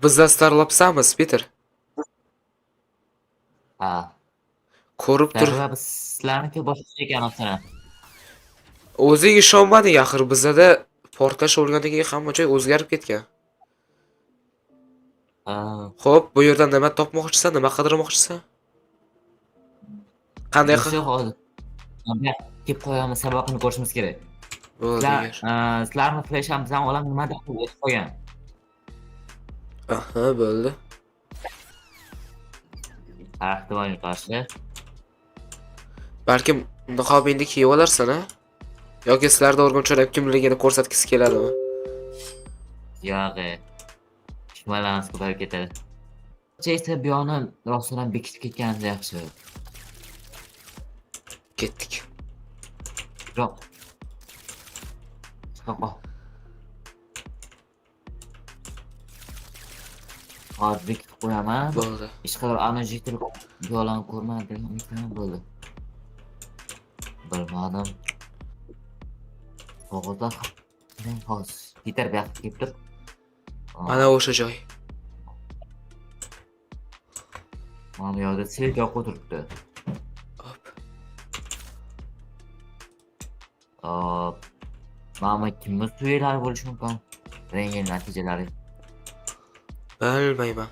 Bizda starlapsamiz, Peter. Ha. Ko'rib tur. Darvoza sizlarniki boshqa ekan o'zini. O'zing ishonmading axir bizda portlash bo'lgandan keyin hamma joy o'zgarib ketgan. Ha. Xo'p, bu yerdan nima topmoqchisan, nima qidirmoqchisan? Qanday O'sha hozir. Mana kelib qo'yamiz, sababini ko'rishimiz kerak. bo'ldi? Sizlarni fleshamizdan olam nima deb aytib qo'ygan. Aha, bo'ldi. Ehtimolga qarshi. Balkim niqobingni kiyib olarsan, ha? Yoki sizlarda o'rgimcho'rab kimligini ko'rsatgisi keladimi? Yo'q. Ishmalarimiz ko'payib ketadi. Esa bu yoqni rostdan bekitib ketganimiz yaxshi. Ketdik. Yo'q. Chiqqa. Hozir bekitib qo'yaman. Bo'ldi. Hech qadar anojiktir yo'lan ko'rmadim, bo'ldi. Bilmadim. Hozir hozir Peter bu yoqqa kelib tur. Mana o'sha joy. Mana bu yerda selga o'tiribdi. Hop. Mana kimni suyelari bo'lishi mumkin? Rentgen natijalari. Bilmayman.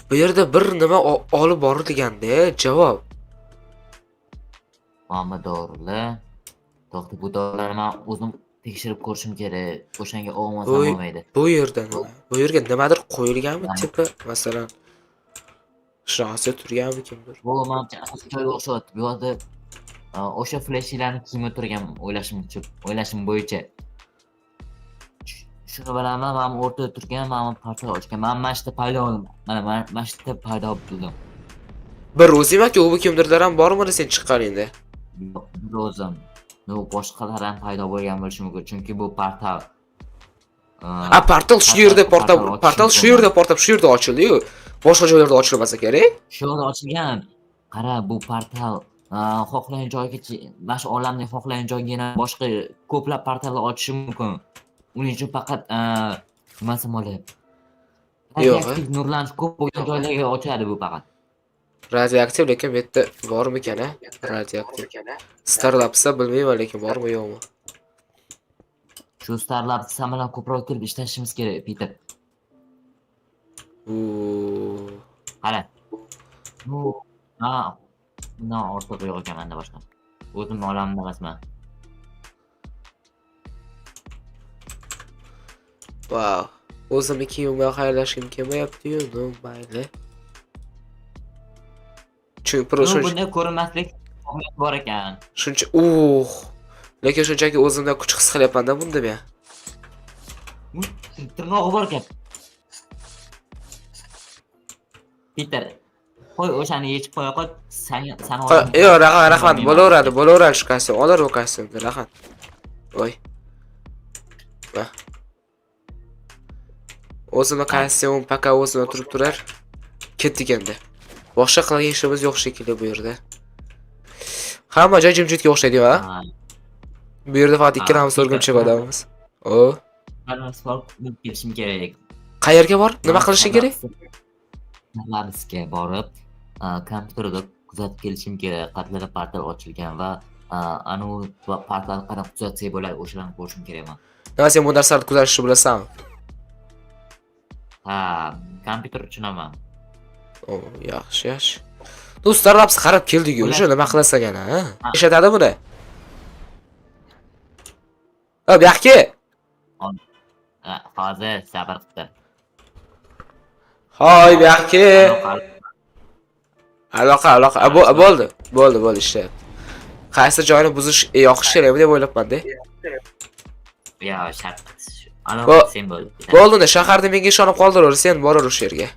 Bu yerda bir nima olib borilganda javob. Mana dorilar. To'xta, bu dorilarni men o'zim tekshirib ko'rishim kerak. O'shanga olmasam bo'lmaydi. Bu yerda nima? Bu yerga nimadir qo'yilganmi, tipi, masalan, shasi turganmi kimdir? Bu menimcha asosiy o'xshat. Bu yerda o'sha fleshlarni kiyib o'tirgan o'ylashim bo'yicha. Shuni bilaman, men o'rtada turgan, men portal ochgan. Men mashta paydo bo'ldim. Mana mashta paydo bo'ldim. Bir o'zing yoki u kimdirlar ham bormi sen chiqqaningda? Bir o'zim. No, boshqalar ham paydo bo'lgan bo'lishi mumkin, chunki bu portal. Portal shu yerda portal shu yerda ochildi-yu. Boshqa joylarda ochilmasa kerak. Shu yerda ochilgan. Qara, bu portal xohlagan joygacha, mana shu olamning xohlagan joyiga boshqa ko'plab portallar ochishi mumkin. Uning uchun faqat nimasi bo'ladi? Yo'q, nurlanish ko'p bo'lgan joylarga ochadi bu faqat. Radioaktiv lekin bu yerda bormikan, ha? Radioaktiv. Starlapsda bilmayman lekin bormi yo'qmi? Shu Starlab samalar ko'proq kelib ishlashimiz kerak, Peter. Qara. Bu no, ortiq yo'q ekan menda boshqa. O'zim olamda emasman. Wow. O'zimni kiyimga xayrlashim kelmayapti-yu, no mayli. Bunday ko'rinmaslik bor ekan. Shuncha, lekin shunchaki o'zimda kuch his qilyapman-da bunda men. Tirnog'i bor ekan. Peter, qo'y o'shani yechib qo'ya qol, sani Yo'q, rahmat, bo'laveradi shu kostyum. Olar u kostyumni, rahmat. Voy. Va. O'zimni kostyum, paka o'zimda turib turar. Ketdik endi. Boshqa qilgan ishimiz yo'q shekilli bu yerda. Hamma joy jimjitga o'xshaydi, ha? Bu yerda faqat ikkalamiz o'rgimchak odammiz. Transport kelishim kerak. Qayerga bor? Nima qilishim kerak? Labsga borib, kompyuterda kuzatib kelishim kerak. Qatlari portal ochilgan va anu portal qanaqa kuzatsak bo'ladi, o'shalarni ko'rishim kerakman. Nima sen bu narsalarni kuzatishni bilasanmi? Ha, kompyuter tushunaman. Yaxshi. Do'stlar, labs qarab keldik-ku, o'sha nima qilasan yana, ha? Eshitadi buni. Bu yoqqa. Hozir sabr qil. Hoy, bu yoqqa. Aloqa. Bo'ldi, ishlayapti. Qaysi joyni buzish yoqish kerakmi deb o'ylabman-da. Yo, shart. Aloqa sen bo'l. Bo'ldi, shaharda menga ishonib qoldirar, sen borar o'sha yerga.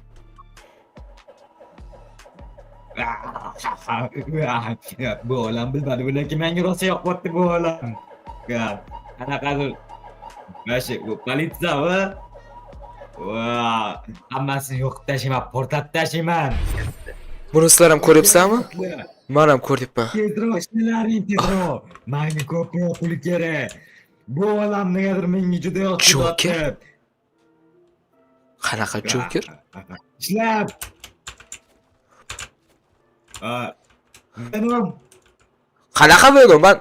Bu olam bilmadi, lekin menga rosa yoqyapti bu olam. Qanaqadir Mashi, bu politsiya va hammasini yo'qib tashlayman, portlatib tashlayman. Buni sizlar ham ko'ryapsizmi? Men ham ko'ryapman. Tezroq. Menga ko'proq pul kerak. Bu olam negadir menga juda yoqdi. Qanaqa Joker? Ishlab. Venom. Qanaqa Venom? Men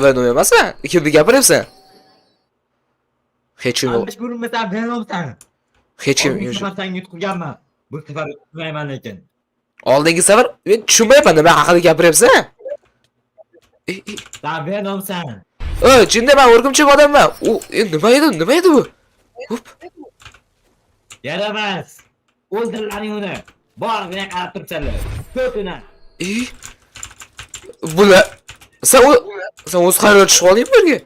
Venom emasman. Kimni gapiryapsan? Hech kim yo'q. Albash ko'rinmasan Venomsan. Hech kim Oldingi yo'q. safar senga yutqizganman. Bu safar yutqizmayman lekin. Oldingi safar men tushunmayapman nima haqida gapiryapsan? Sen Venomsan. Jinda men o'rgimchak odamman. U nima edi? Nima edi bu? Hop. Yaramas. O'ldirlaring uni. Borgina qarab turibsanlar. Ko'pini. Bular sen o'z qarorga chiqib oldingmi bu yerga?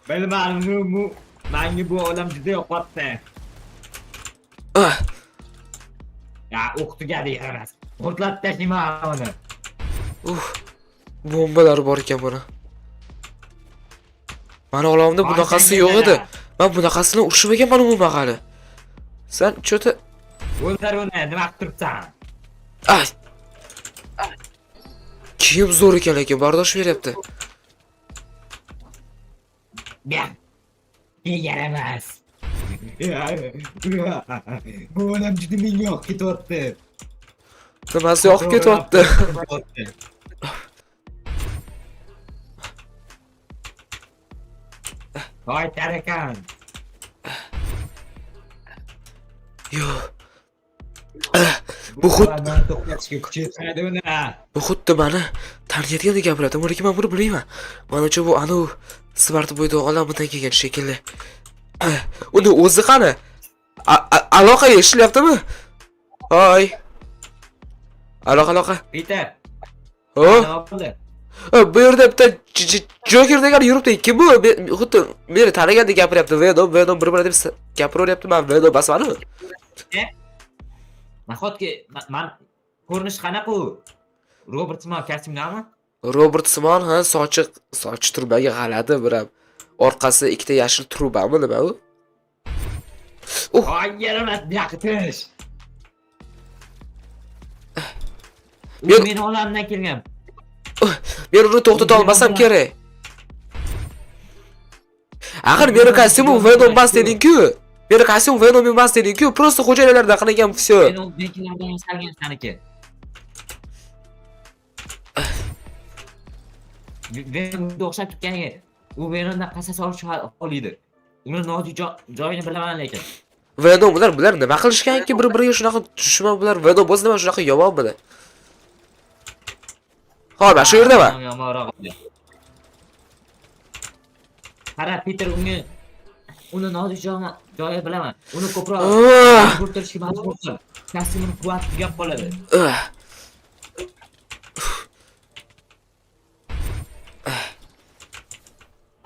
Bilmadim, menga bu odam juda yoqyapti. Ya o'qitgani yaramas. O'rtlatib tashlayman uni. Bombalar bor ekan buni. Mani olamda bunaqasi yo'q edi. Men bunaqasini urushmaganman umuman hali. Sen cho'ta O'ldir uni, nima qilib turibsan? ay. Kim zo'r ekan lekin bardosh beryapti. Ya. Yaramas. Bu odam juda menga yoqib ketyapti. Nimasi yoqib ketyapti? Voy tarakan. Yo'q. Bu to'xtatishga kuch yetmadi uni. Bu xuddi meni taniyotgandek gapiradi. Lekin men buni bilmayman. Menimcha bu anu Sparta bo'yda olamidan kelgan shekilli. Uni o'zi qani? Aloqa eshityaptimi? Hoy. Aloqa. Peter. Ho? Nima bo'ldi? Bu yerda bitta Joker degan yuribdi. Kim bu? Xuddi meni tanigandek gapiryapti. Venom bir-biri deb gapiraveryapti. Men Venom emasmanmi? Nahotki men ko'rinish qanaqa? Robert Simon kostyumdami? Robert Simon sochi turbaga g'alati biram. Orqasi ikkita yashil trubami nima u? Voy yaramas, yaqitish. Men olamdan kelgan. Men uni to'xtata olmasam kerak. Axir meni kostyumim Venom emas deding-ku. Meni kostyum Venom emas deding-ku. Prosta xo'jalardan qilingan всё. Men u beklardan yasalgan saniki. Venomga o'xshab ketganiga u Venomdan qasas olish xohlaydi. Uni nojo'ya joyini bilaman lekin. Venom bular nima qilishganki bir-biriga shunaqa dushman bular. Venom o'zi nima shunaqa yomonmidi? Xo'p, shu yerdaman. Yomonroq. Qara Peter uni nojo'ya joyi bilaman. Uni ko'proq kurtirishga majbur qil. Kostyumini quvvati tugab qoladi.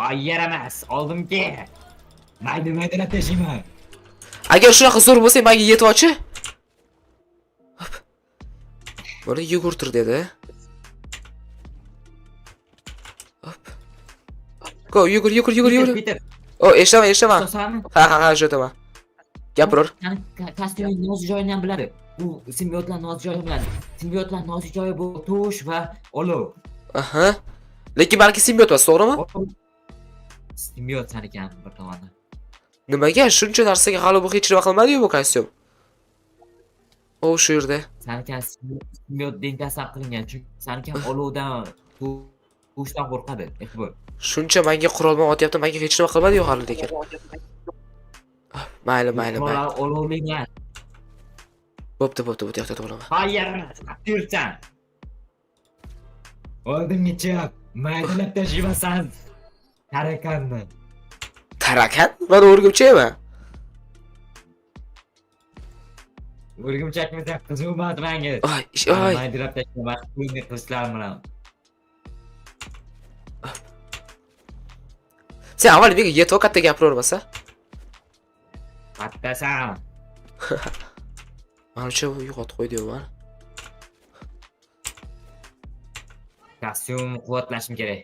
Ay yaramas, oldimga. Mayda tashiyman. Agar shunaqa zo'r bo'lsa, menga yetib-chi. Buni yugurtir dedi. Hop. Go, yugur. Peter. Eshitaman. Ha, eshitaman. Gapir. Kostyum noz joyini ham biladi. Bu simbiotlar noz joyini biladi. Simbiotlar noz joyi bu tush va olov. Aha. Lekin balki simbiot emas, to'g'rimi? Simbiot ekan bir tomonda. Nimaga shuncha narsaga hali bu hech nima qilmadi-yu bu kostyum? O shu yerda. Sankan simbiot dentasidan qilingan, chunki sankan olovdan tushdan qo'rqadi. E'tibor. Shuncha menga qurolma otyapti, menga hech nima qilmadi-yu hali lekin. Mayli. Olovli emas. Bo'pti, bu yoqda to'g'rimi? Hayır, yursan. Oldimga chiq. Maydalab tashiymasan. Tarakanni. Tarakan? Men o'rgimchakman. O'rgimchakmi deb qiziqmadi menga. Ay. Maydalab tashiyman. Bunga qilsalarim bilan. Sen avval menga yetib katta gapiravermasa? Kattasan. Menimcha yo'qotib qo'ydi mana. Kostyum quvvatlashim kerak.